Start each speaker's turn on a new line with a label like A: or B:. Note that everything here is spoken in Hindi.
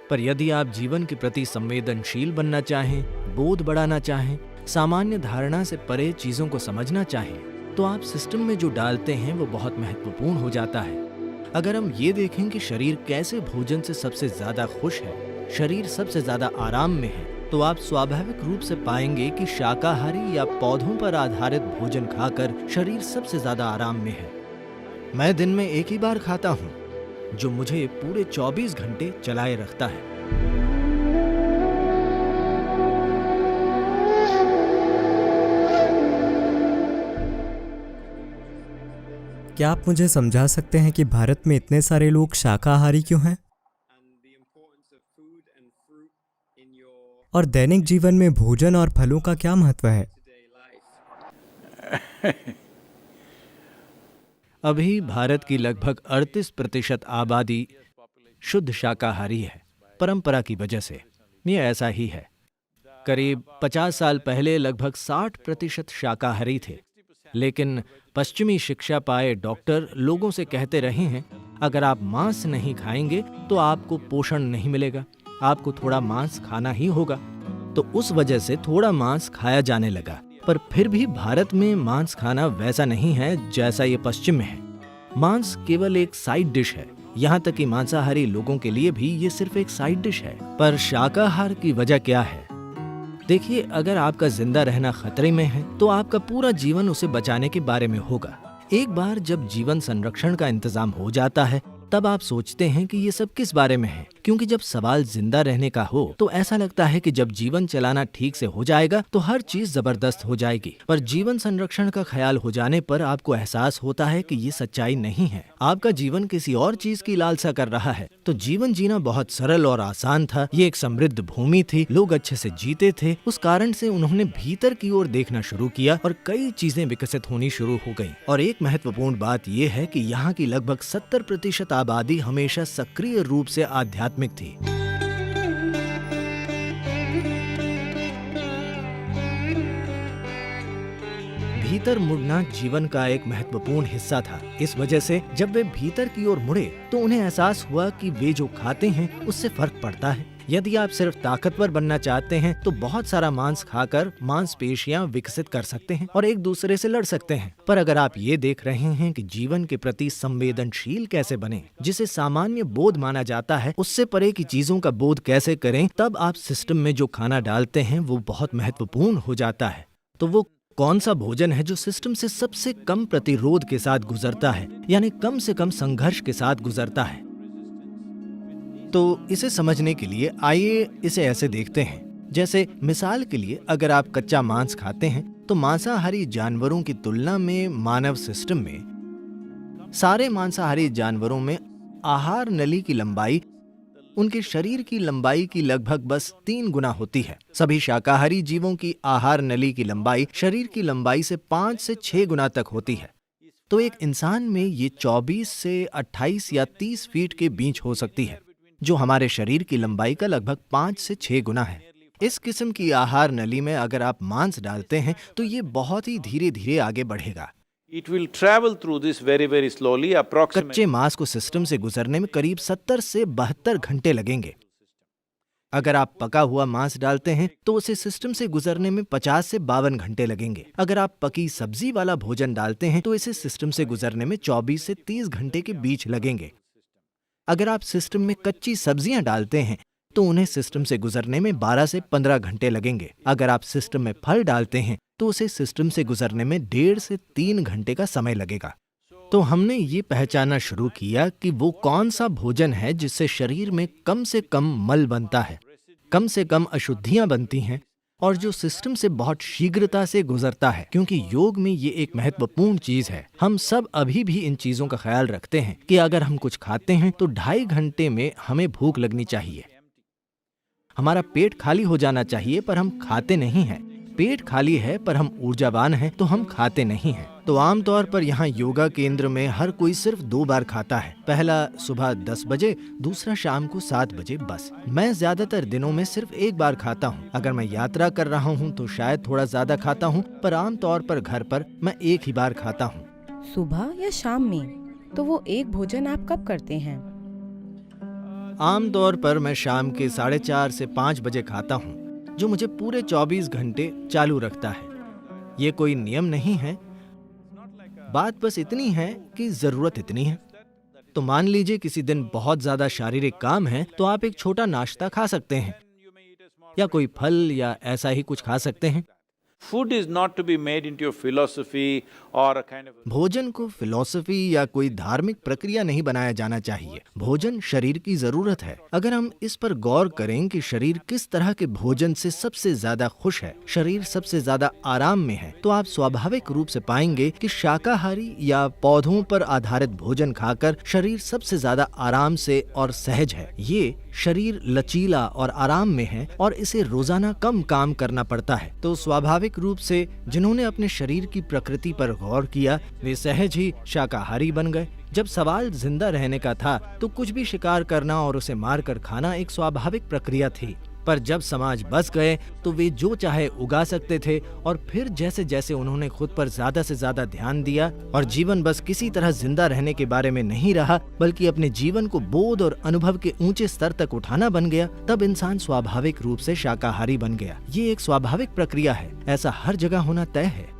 A: पर यदि आप जीवन के प्रति संवेदनशील बनना चाहें, बोध बढ़ाना चाहें, सामान्य धारणा से परे चीजों को समझना चाहें, तो आप सिस्टम में जो डालते हैं वो बहुत महत्वपूर्ण हो जाता है। अगर हम ये देखें कि शरीर कैसे भोजन से सबसे ज्यादा खुश है, शरीर सबसे ज्यादा आराम में है, तो आप स्वाभाविक रूप से पाएंगे कि शाकाहारी या पौधों पर आधारित भोजन खाकर शरीर सबसे ज्यादा आराम में है। मैं दिन में एक ही बार खाता हूँ, जो मुझे पूरे 24 घंटे चलाए रखता है।
B: क्या आप मुझे समझा सकते हैं कि भारत में इतने सारे लोग शाकाहारी क्यों हैं? और दैनिक जीवन में भोजन और फलों का क्या महत्व है?
A: अभी भारत की लगभग 38% आबादी शुद्ध शाकाहारी है, परंपरा की वजह से। ये ऐसा ही है। करीब 50 साल पहले लगभग 60% शाकाहारी थे, लेकिन पश्चिमी शिक्षा पाए डॉक्टर लोगों से कहते रहे हैं, अगर आप मांस नहीं खाएंगे तो आपको पोषण नहीं मिलेगा, आपको थोड़ा मांस खाना ही होगा। तो उस वजह से थोड़ा मांस खाया जाने लगा। पर फिर भी भारत में मांस खाना वैसा नहीं है जैसा ये पश्चिम में है। मांस केवल एक साइड डिश है। यहाँ तक कि मांसाहारी लोगों के लिए भी ये सिर्फ एक साइड डिश है। पर शाकाहार की वजह क्या है? देखिए, अगर आपका जिंदा रहना खतरे में है तो आपका पूरा जीवन उसे बचाने के बारे में होगा। एक बार जब जीवन संरक्षण का इंतजाम हो जाता है, तब आप सोचते हैं कि ये सब किस बारे में है, क्योंकि जब सवाल जिंदा रहने का हो तो ऐसा लगता है कि जब जीवन चलाना ठीक से हो जाएगा तो हर चीज जबरदस्त हो जाएगी। पर जीवन संरक्षण का ख्याल हो जाने पर आपको एहसास होता है कि ये सच्चाई नहीं है। आपका जीवन किसी और चीज की लालसा कर रहा है। तो जीवन जीना बहुत सरल और आसान था। ये एक समृद्ध भूमि थी, लोग अच्छे से जीते थे। उस कारण से उन्होंने भीतर की ओर देखना शुरू किया और कई चीजें विकसित होनी शुरू हो गयी। और एक महत्वपूर्ण बात यह है कि यहाँ की लगभग 70% आबादी हमेशा सक्रिय रूप से आध्यात्मिक थी। भीतर मुड़ना जीवन का एक महत्वपूर्ण हिस्सा था। इस वजह से जब वे भीतर की ओर मुड़े तो उन्हें एहसास हुआ कि वे जो खाते हैं उससे फर्क पड़ता है। यदि आप सिर्फ ताकतवर बनना चाहते हैं तो बहुत सारा मांस खाकर मांसपेशियां विकसित कर सकते हैं और एक दूसरे से लड़ सकते हैं। पर अगर आप ये देख रहे हैं कि जीवन के प्रति संवेदनशील कैसे बने, जिसे सामान्य बोध माना जाता है, उससे परे की चीजों का बोध कैसे करें, तब आप सिस्टम में जो खाना डालते हैं वो बहुत महत्वपूर्ण हो जाता है। तो वो कौन सा भोजन है जो सिस्टम से सबसे कम प्रतिरोध के साथ गुजरता है, यानी कम से कम संघर्ष के साथ गुजरता है? तो इसे समझने के लिए आइए इसे ऐसे देखते हैं। जैसे मिसाल के लिए, अगर आप कच्चा मांस खाते हैं तो मांसाहारी जानवरों की तुलना में मानव सिस्टम में, सारे मांसाहारी जानवरों में आहार नली की लंबाई उनके शरीर की लंबाई की लगभग बस 3 गुना होती है। सभी शाकाहारी जीवों की आहार नली की लंबाई शरीर की लंबाई से 5 से 6 गुना तक होती है। तो एक इंसान में ये 24 से 28 या 30 फीट के बीच हो सकती है, जो हमारे शरीर की लंबाई का लगभग 5 से 6 गुना है। इस किस्म की आहार नली में अगर आप मांस डालते हैं तो ये बहुत ही धीरे धीरे आगे बढ़ेगा।
C: It will travel through this very, very slowly, approximately.
A: कच्चे मांस को सिस्टम से गुजरने में करीब 70 से 72 घंटे लगेंगे। अगर आप पका हुआ मांस डालते हैं तो उसे सिस्टम से गुजरने में 50 से 52 घंटे लगेंगे। अगर आप पकी सब्जी वाला भोजन डालते हैं तो इसे सिस्टम से गुजरने में 24 से 30 घंटे के बीच लगेंगे। अगर आप सिस्टम में कच्ची सब्जियां डालते हैं तो उन्हें सिस्टम से गुजरने में 12 से 15 घंटे लगेंगे। अगर आप सिस्टम में फल डालते हैं तो उसे सिस्टम से गुजरने में 1.5 से 3 घंटे का समय लगेगा। तो हमने ये पहचानना शुरू किया कि वो कौन सा भोजन है जिससे शरीर में कम से कम मल बनता है, कम से कम अशुद्धियां बनती हैं और जो सिस्टम से बहुत शीघ्रता से गुजरता है। क्योंकि योग में ये एक महत्वपूर्ण चीज है। हम सब अभी भी इन चीजों का ख्याल रखते हैं कि अगर हम कुछ खाते हैं तो 2.5 घंटे में हमें भूख लगनी चाहिए, हमारा पेट खाली हो जाना चाहिए, पर हम खाते नहीं हैं। पेट खाली है पर हम ऊर्जावान हैं तो हम खाते नहीं हैं। तो आमतौर पर यहाँ योगा केंद्र में हर कोई सिर्फ 2 बार खाता है। पहला सुबह 10 बजे, दूसरा शाम को 7 बजे बस। मैं ज्यादातर दिनों में सिर्फ 1 बार खाता हूँ। अगर मैं यात्रा कर रहा हूँ तो शायद थोड़ा ज्यादा खाता हूँ, पर आमतौर पर घर पर मैं 1 ही बार खाता हूँ।
D: सुबह या शाम में? तो वो एक भोजन आप कब करते हैं?
A: आमतौर पर मैं शाम के 4:30 से 5 बजे खाता हूँ, जो मुझे पूरे 24 घंटे चालू रखता है। ये कोई नियम नहीं है, बात बस इतनी है कि जरूरत इतनी है। तो मान लीजिए किसी दिन बहुत ज्यादा शारीरिक काम है, तो आप एक छोटा नाश्ता खा सकते हैं या कोई फल या ऐसा ही कुछ खा सकते हैं।
C: Food is not to be made into a philosophy or a kind of a…
A: भोजन को फिलॉसफी या कोई धार्मिक प्रक्रिया नहीं बनाया जाना चाहिए। भोजन शरीर की जरूरत है। अगर हम इस पर गौर करें कि शरीर किस तरह के भोजन से सबसे ज्यादा खुश है, शरीर सबसे ज्यादा आराम में है, तो आप स्वाभाविक रूप से पाएंगे कि शाकाहारी या पौधों पर आधारित भोजन खाकर शरीर सबसे ज्यादा आराम से और सहज है। ये शरीर लचीला और आराम में है और इसे रोजाना कम काम करना पड़ता है। तो स्वाभाविक रूप से जिन्होंने अपने शरीर की प्रकृति पर गौर किया, वे सहज ही शाकाहारी बन गए। जब सवाल जिंदा रहने का था तो कुछ भी शिकार करना और उसे मारकर खाना एक स्वाभाविक प्रक्रिया थी। पर जब समाज बस गए तो वे जो चाहे उगा सकते थे, और फिर जैसे जैसे उन्होंने खुद पर ज्यादा से ज्यादा ध्यान दिया और जीवन बस किसी तरह जिंदा रहने के बारे में नहीं रहा, बल्कि अपने जीवन को बोध और अनुभव के ऊंचे स्तर तक उठाना बन गया, तब इंसान स्वाभाविक रूप से शाकाहारी बन गया। ये एक स्वाभाविक प्रक्रिया है, ऐसा हर जगह होना तय है।